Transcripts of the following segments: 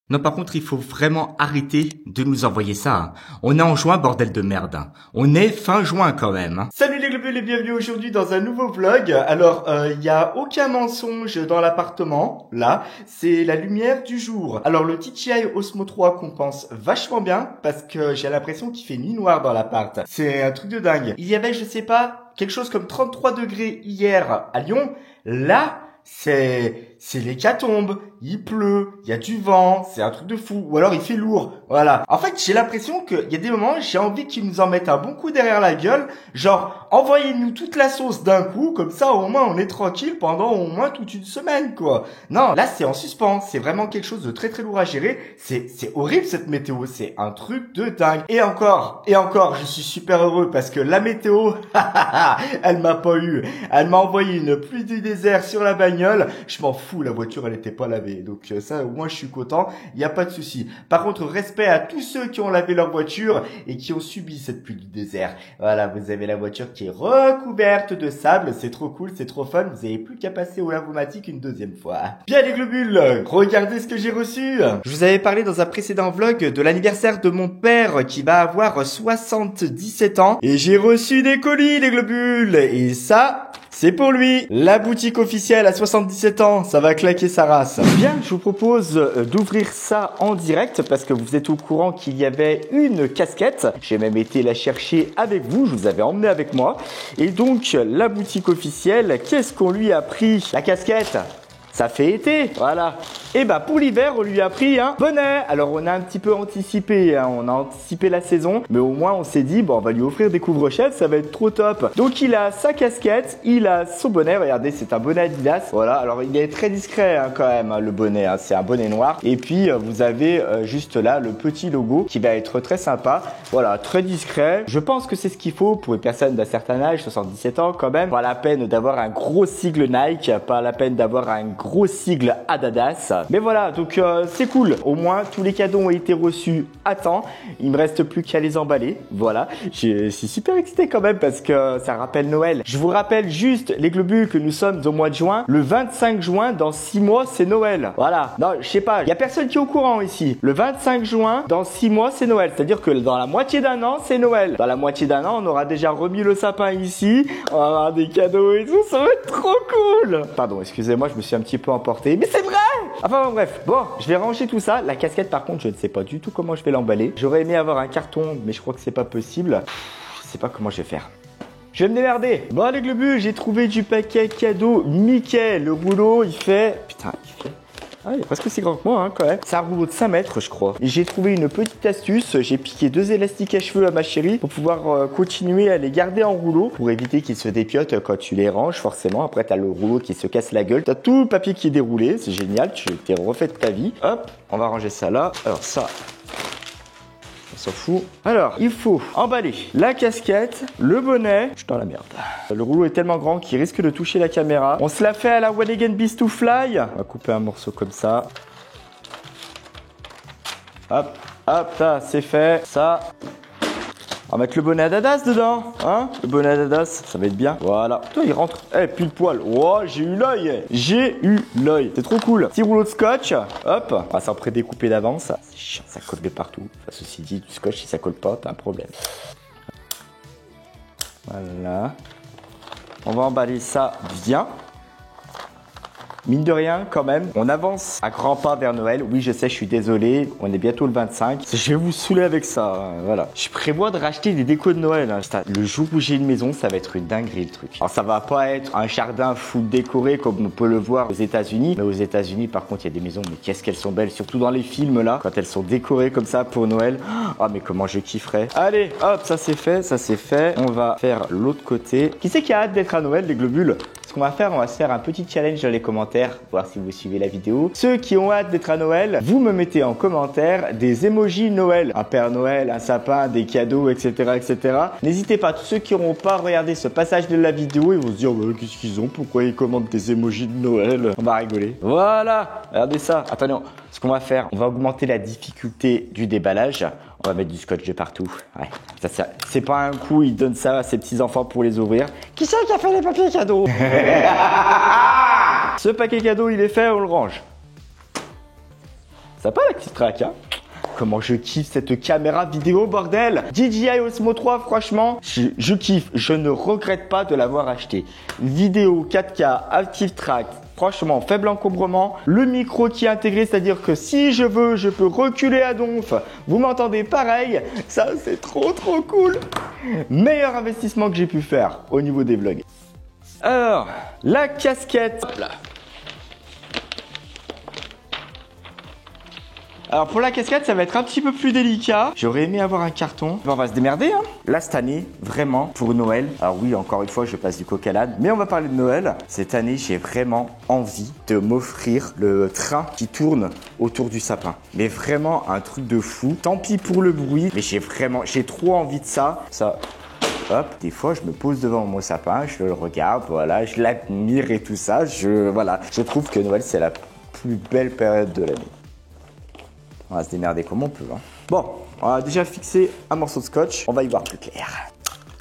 Non, par contre, il faut vraiment arrêter de nous envoyer ça. Hein. On est en juin, bordel de merde. Hein. On est fin juin quand même. Hein. Salut les globules et bienvenue aujourd'hui dans un nouveau vlog. Alors, il y a aucun mensonge dans l'appartement. Là, c'est la lumière du jour. Alors, le DJI Osmo 3 compense vachement bien parce que j'ai l'impression qu'il fait nuit noire dans l'appart. C'est un truc de dingue. Il y avait, je sais pas, quelque chose comme 33 degrés hier à Lyon. Là, c'est l'hécatombe, il pleut, il y a du vent, c'est un truc de fou, ou alors il fait lourd, voilà. En fait, j'ai l'impression qu'il y a des moments, j'ai envie qu'ils nous en mettent un bon coup derrière la gueule, genre, envoyez-nous toute la sauce d'un coup, comme ça au moins on est tranquille pendant au moins toute une semaine, quoi. Non, là c'est en suspens, c'est vraiment quelque chose de très très lourd à gérer, c'est horrible cette météo, c'est un truc de dingue. Et encore, je suis super heureux parce que la météo, elle m'a pas eu, elle m'a envoyé une pluie du désert sur la bagnole, je m'en fous, la voiture elle était pas lavée, donc ça au moins je suis content, il y a pas de souci. Par contre, respect à tous ceux qui ont lavé leur voiture et qui ont subi cette pluie du désert. Voilà, vous avez la voiture qui est recouverte de sable, c'est trop cool, c'est trop fun, vous avez plus qu'à passer au lavomatique une deuxième fois. Bien les globules, regardez ce que j'ai reçu. Je vous avais parlé dans un précédent vlog de l'anniversaire de mon père qui va avoir 77 ans et j'ai reçu des colis les globules et ça c'est pour lui. La boutique officielle à 77 ans, ça va claquer sa race. Bien, je vous propose d'ouvrir ça en direct parce que vous êtes au courant qu'il y avait une casquette. J'ai même été la chercher avec vous, je vous avais emmené avec moi. Et donc, la boutique officielle, qu'est-ce qu'on lui a pris? La casquette, ça fait été, voilà. Et bah pour l'hiver, on lui a pris un bonnet. Alors on a un petit peu anticipé, hein, on a anticipé la saison, mais au moins on s'est dit, bon on va lui offrir des couvre-chefs, ça va être trop top. Donc il a sa casquette, il a son bonnet, regardez c'est un bonnet Adidas. Voilà, alors il est très discret hein, quand même, hein, le bonnet, hein, c'est un bonnet noir. Et puis vous avez juste là le petit logo qui va être très sympa. Voilà, très discret. Je pense que c'est ce qu'il faut pour une personne d'un certain âge, 77 ans quand même. Pas la peine d'avoir un gros sigle Nike, pas la peine d'avoir un gros sigle Adidas. Mais voilà, donc c'est cool. Au moins, tous les cadeaux ont été reçus à temps. Il me reste plus qu'à les emballer. Voilà, je suis super excité quand même parce que ça rappelle Noël. Je vous rappelle juste, les globules, que nous sommes au mois de juin. Le 25 juin, dans 6 mois, c'est Noël. Voilà. Non, je sais pas, il y a personne qui est au courant ici. Le 25 juin, dans 6 mois, c'est Noël. C'est-à-dire que dans la moitié d'un an, c'est Noël. Dans la moitié d'un an, on aura déjà remis le sapin ici. On va avoir des cadeaux et tout. Ça va être trop cool. Pardon, excusez-moi, je me suis un petit peu emporté. Mais c'est vrai! Enfin bon, bref, bon, je vais ranger tout ça. La casquette par contre, je ne sais pas du tout comment je vais l'emballer. J'aurais aimé avoir un carton, mais je crois que c'est pas possible. Je sais pas comment je vais faire. Je vais me démerder. Bon les globules, j'ai trouvé du paquet cadeau Mickey. Le rouleau, il fait... Putain, il fait... Ah, il est presque aussi grand que moi hein, quand même. C'est un rouleau de 5 mètres je crois. Et j'ai trouvé une petite astuce. J'ai piqué 2 élastiques à cheveux à ma chérie pour pouvoir continuer à les garder en rouleau pour éviter qu'ils se dépiotent quand tu les ranges forcément. Après t'as le rouleau qui se casse la gueule. T'as tout le papier qui est déroulé. C'est génial. Tu t'es refait de ta vie. Hop, on va ranger ça là. Alors ça... on s'en fout. Alors, il faut emballer la casquette, le bonnet. Je suis dans la merde. Le rouleau est tellement grand qu'il risque de toucher la caméra. On se la fait à la One Again Beast to Fly. On va couper un morceau comme ça. Hop, hop, ça, c'est fait. Ça. On va mettre le bonnet Adidas dedans, hein. Le bonnet Adidas, ça va être bien. Voilà. Toi, il rentre. Eh, pile poil. Oh, j'ai eu l'œil. J'ai eu l'œil. C'est trop cool. Petit rouleau de scotch. Hop. On va s'en prédécouper d'avance. C'est chiant, ça colle de partout. Enfin, ceci dit, du scotch, si ça colle pas, t'as un problème. Voilà. On va emballer ça bien. Mine de rien, quand même, on avance à grands pas vers Noël. Oui, je sais, je suis désolé. On est bientôt le 25. Je vais vous saouler avec ça. Voilà. Je prévois de racheter des décos de Noël. Hein. Le jour où j'ai une maison, ça va être une dinguerie, le truc. Alors, ça va pas être un jardin full décoré comme on peut le voir aux États-Unis. Mais aux États-Unis, par contre, il y a des maisons, mais qu'est-ce qu'elles sont belles. Surtout dans les films, là, quand elles sont décorées comme ça pour Noël. Ah, mais comment je kifferais. Allez, hop, ça c'est fait, ça c'est fait. On va faire l'autre côté. Qui c'est qui a hâte d'être à Noël, les globules? Ce qu'on va faire, on va se faire un petit challenge dans les commentaires, voir si vous suivez la vidéo. Ceux qui ont hâte d'être à Noël, vous me mettez en commentaire des emojis Noël. Un Père Noël, un sapin, des cadeaux, etc. etc. N'hésitez pas, tous ceux qui n'auront pas regardé ce passage de la vidéo, ils vont se dire qu'est-ce qu'ils ont, pourquoi ils commentent des emojis de Noël. On va rigoler. Voilà, regardez ça. Attendez, ce qu'on va faire, on va augmenter la difficulté du déballage. On va mettre du scotch de partout. Ouais, ça c'est pas un coup, il donne ça à ses petits enfants pour les ouvrir. Qui c'est qui a fait les papiers cadeaux? Ce paquet cadeau, il est fait, on le range. Sympa l'Active-Track, hein. Comment je kiffe cette caméra vidéo, bordel. DJI Osmo 3, franchement, je kiffe. Je ne regrette pas de l'avoir acheté. Vidéo 4K, Active-Track. Franchement, faible encombrement. Le micro qui est intégré, c'est-à-dire que si je veux, je peux reculer à donf. Vous m'entendez pareil. Ça, c'est trop cool. Meilleur investissement que j'ai pu faire au niveau des vlogs. Alors, la casquette. Hop là. Alors pour la casquette, ça va être un petit peu plus délicat. J'aurais aimé avoir un carton. On va se démerder, hein. Là, cette année, vraiment, pour Noël. Alors oui, encore une fois, je passe du coq à l'âne. Mais on va parler de Noël. Cette année, j'ai vraiment envie de m'offrir le train qui tourne autour du sapin. Mais vraiment, un truc de fou. Tant pis pour le bruit. Mais j'ai trop envie de ça. Hop, des fois, je me pose devant mon sapin, je le regarde, voilà, je l'admire et tout ça. Je trouve que Noël, c'est la plus belle période de l'année. On va se démerder comme on peut. Hein. Bon, on a déjà fixé un morceau de scotch. On va y voir plus clair.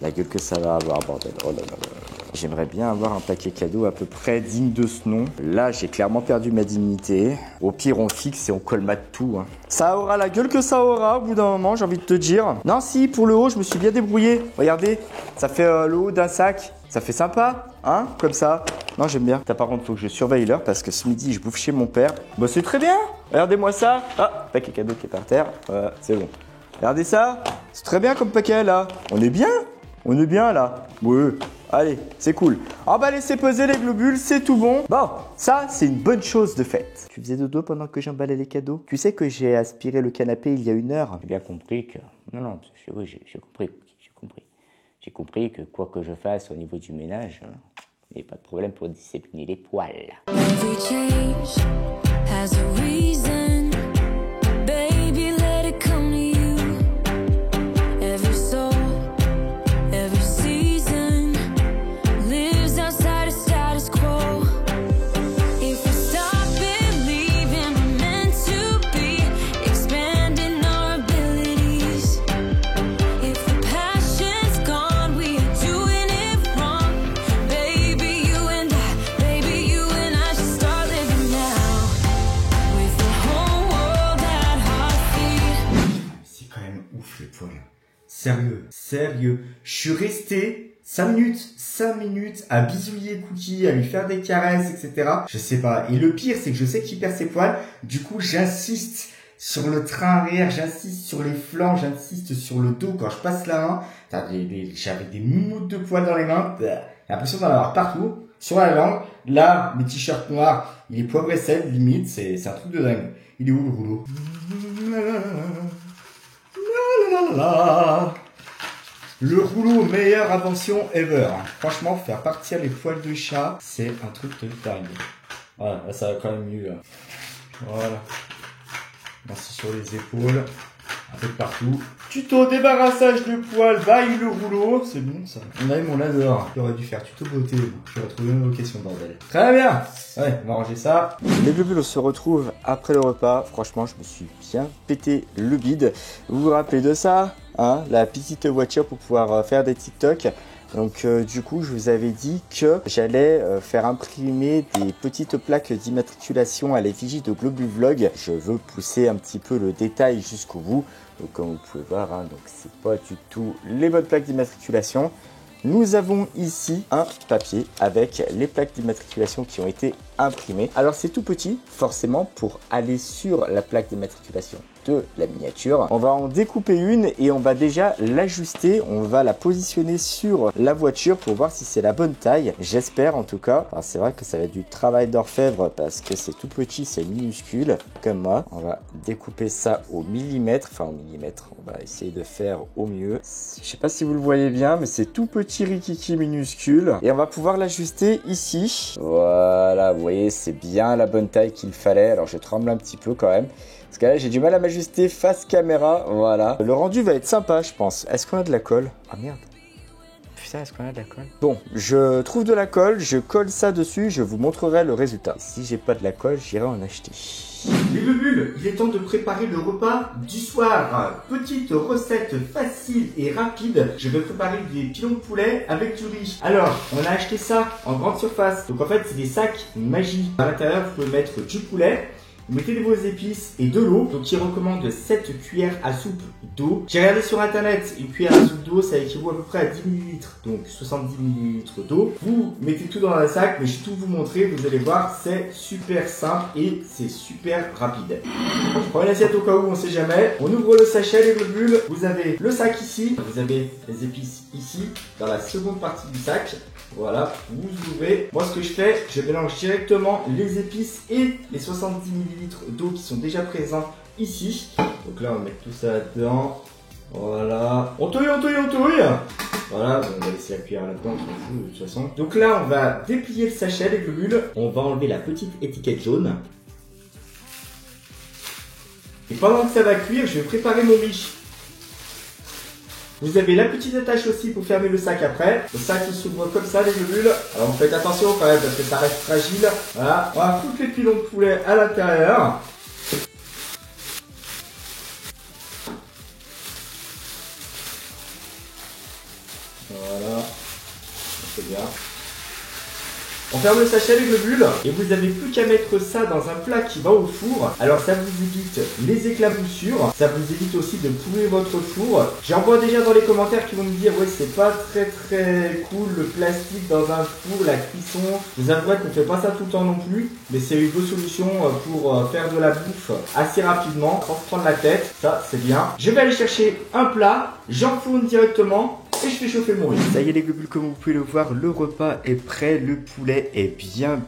La gueule que ça va avoir, bordel. Oh là là là. J'aimerais bien avoir un paquet cadeau à peu près digne de ce nom. Là, j'ai clairement perdu ma dignité. Au pire, on fixe et on colmate tout. Hein. Ça aura la gueule que ça aura au bout d'un moment, j'ai envie de te dire. Non, si, pour le haut, je me suis bien débrouillé. Regardez, ça fait le haut d'un sac. Ça fait sympa, hein, comme ça. Non, j'aime bien. Par contre, faut que je surveille l'heure parce que ce midi, je bouffe chez mon père. Bah, c'est très bien. Regardez-moi ça. Ah, paquet cadeau qui est par terre. Voilà, c'est bon. Regardez ça. C'est très bien comme paquet, là. On est bien. On est bien, là. Ouais. Allez, c'est cool. On va laisser peser les globules, c'est tout bon. Bon, ça, c'est une bonne chose de fait. Tu faisais dodo pendant que j'emballais les cadeaux? Tu sais que j'ai aspiré le canapé il y a 1 heure? J'ai bien compris que... Non, oui, j'ai compris. J'ai compris que quoi que je fasse au niveau du ménage, il n'y a pas de problème pour discipliner les poils. Every change has a reason. Baby, let it come to you. Every soul, every season lives outside of status quo. If we stop believing we're meant to be, expanding our abilities. If the passion's gone, we are doing it wrong. Baby, you and I should start living now. With the whole world at our feet. C'est quand même ouf les poils. Sérieux. Je suis resté 5 minutes à bisouiller Cookie, à lui faire des caresses, etc. Je sais pas. Et le pire, c'est que je sais qu'il perd ses poils. Du coup, j'insiste sur le train arrière, j'insiste sur les flancs, j'insiste sur le dos. Quand je passe la main, j'avais des moumoutes de poils dans les mains. J'ai l'impression d'en avoir partout. Sur la langue, là, mes t-shirts noirs, il est poivre et sel, limite. C'est un truc de dingue. Il est où le rouleau? Le rouleau, meilleure invention ever. Franchement, faire partir les poils de chat, c'est un truc de dingue. Voilà, là, ça va quand même mieux. Voilà. Merci sur les épaules. Un peu de partout. Tuto débarrassage de poils, bye le rouleau. C'est bon ça. On a eu mon l'adore. J'aurais dû faire tuto beauté. Je vais retrouver une location bordel. Très bien. Ouais, on va ranger ça. Les globules se retrouvent après le repas. Franchement, je me suis bien pété le bide. Vous vous rappelez de ça, hein? La petite voiture pour pouvoir faire des TikTok. Donc du coup, je vous avais dit que j'allais faire imprimer des petites plaques d'immatriculation à l'effigie de Globule Vlog. Je veux pousser un petit peu le détail jusqu'au bout. Donc, comme vous pouvez voir, hein, donc c'est pas du tout les bonnes plaques d'immatriculation. Nous avons ici un papier avec les plaques d'immatriculation qui ont été imprimées. Alors c'est tout petit, forcément, pour aller sur la plaque d'immatriculation de la miniature. On va en découper une et on va déjà l'ajuster. On va la positionner sur la voiture pour voir si c'est la bonne taille. J'espère en tout cas. Alors c'est vrai que ça va être du travail d'orfèvre parce que c'est tout petit, c'est minuscule comme moi. On va découper ça au millimètre. Enfin au millimètre, on va essayer de faire au mieux. Je sais pas si vous le voyez bien, mais c'est tout petit rikiki minuscule. Et on va pouvoir l'ajuster ici. Voilà, vous voyez, c'est bien la bonne taille qu'il fallait. Alors je tremble un petit peu quand même. Parce que là, j'ai du mal à m'ajuster face caméra. Voilà. Le rendu va être sympa, je pense. Est-ce qu'on a de la colle? Ah merde. Putain, est-ce qu'on a de la colle? Bon, je trouve de la colle. Je colle ça dessus. Je vous montrerai le résultat. Si j'ai pas de la colle, j'irai en acheter. Les globules, il est temps de préparer le repas du soir. Petite recette facile et rapide. Je vais préparer des pilons de poulet avec du riz. Alors, on a acheté ça en grande surface. Donc en fait, c'est des sacs magie. À l'intérieur, vous pouvez mettre du poulet, vous mettez vos épices et de l'eau. Donc il recommande 7 cuillères à soupe d'eau. J'ai regardé sur internet, une cuillère à soupe d'eau ça équivaut à peu près à 10 ml, donc 70 ml d'eau. Vous mettez tout dans un sac, mais je vais tout vous montrer, vous allez voir, c'est super simple et c'est super rapide. Je prends une assiette au cas où, on sait jamais. On ouvre le sachet, les globules, vous avez le sac ici, vous avez les épices ici, dans la seconde partie du sac. Voilà, vous ouvrez. Moi, ce que je fais, je mélange directement les épices et les 70 ml d'eau qui sont déjà présents ici. Donc là, on va mettre tout ça dedans. Voilà. On touille. Voilà, on va laisser la cuillère là-dedans, on s'en fout de toute façon. Donc là, on va déplier le sachet, les globules. On va enlever la petite étiquette jaune. Et pendant que ça va cuire, je vais préparer mon riz. Vous avez la petite attache aussi pour fermer le sac après. Le sac il s'ouvre comme ça, les globules. Alors vous faites attention quand même parce que ça reste fragile. Voilà, on va foutre les pilons de poulet à l'intérieur. Voilà, c'est bien. On ferme le sachet, les globules, et vous n'avez plus qu'à mettre ça dans un plat qui va au four. Alors ça vous évite les éclaboussures, ça vous évite aussi de pourrir votre four. J'en vois déjà dans les commentaires qui vont me dire ouais c'est pas très cool le plastique dans un four, la cuisson. Je vous avouerai qu'on fait pas ça tout le temps non plus, mais c'est une bonne solution pour faire de la bouffe assez rapidement, sans se prendre la tête, ça c'est bien. Je vais aller chercher un plat, j'enfourne directement. Et je fais chauffer mon riz. Ça y est les globules, comme vous pouvez le voir, le repas est prêt. Le poulet est bien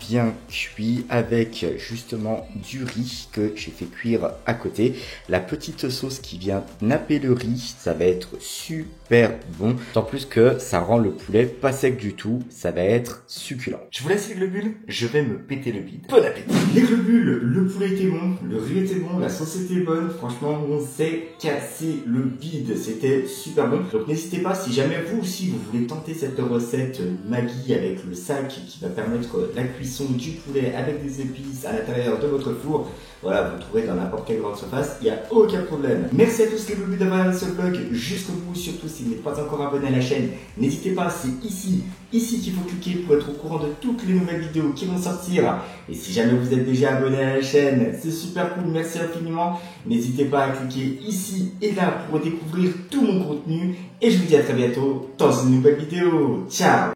cuit avec justement du riz que j'ai fait cuire à côté. La petite sauce qui vient napper le riz, ça va être super bon. D'autant plus que ça rend le poulet pas sec du tout. Ça va être succulent. Je vous laisse les globules, je vais me péter le bide. Bon appétit. Les globules, le poulet était bon, le riz était bon, la sauce était bonne. Franchement, on s'est cassé le bide. C'était super bon. Donc n'hésitez pas, si jamais vous aussi vous voulez tenter cette recette Maggi avec le sac qui va permettre la cuisson du poulet avec des épices à l'intérieur de votre four, voilà, vous le trouverez dans n'importe quelle grande surface, il n'y a aucun problème. Merci à tous les globules d'avoir regardé ce vlog jusqu'au bout. Surtout si vous n'êtes pas encore abonné à la chaîne, n'hésitez pas, c'est ici qu'il faut cliquer pour être au courant de toutes les nouvelles vidéos qui vont sortir. Et si jamais vous êtes déjà abonné à la chaîne, c'est super cool, merci infiniment. N'hésitez pas à cliquer ici et là pour découvrir tout mon contenu. Et je vous dis à très bientôt dans une nouvelle vidéo. Ciao!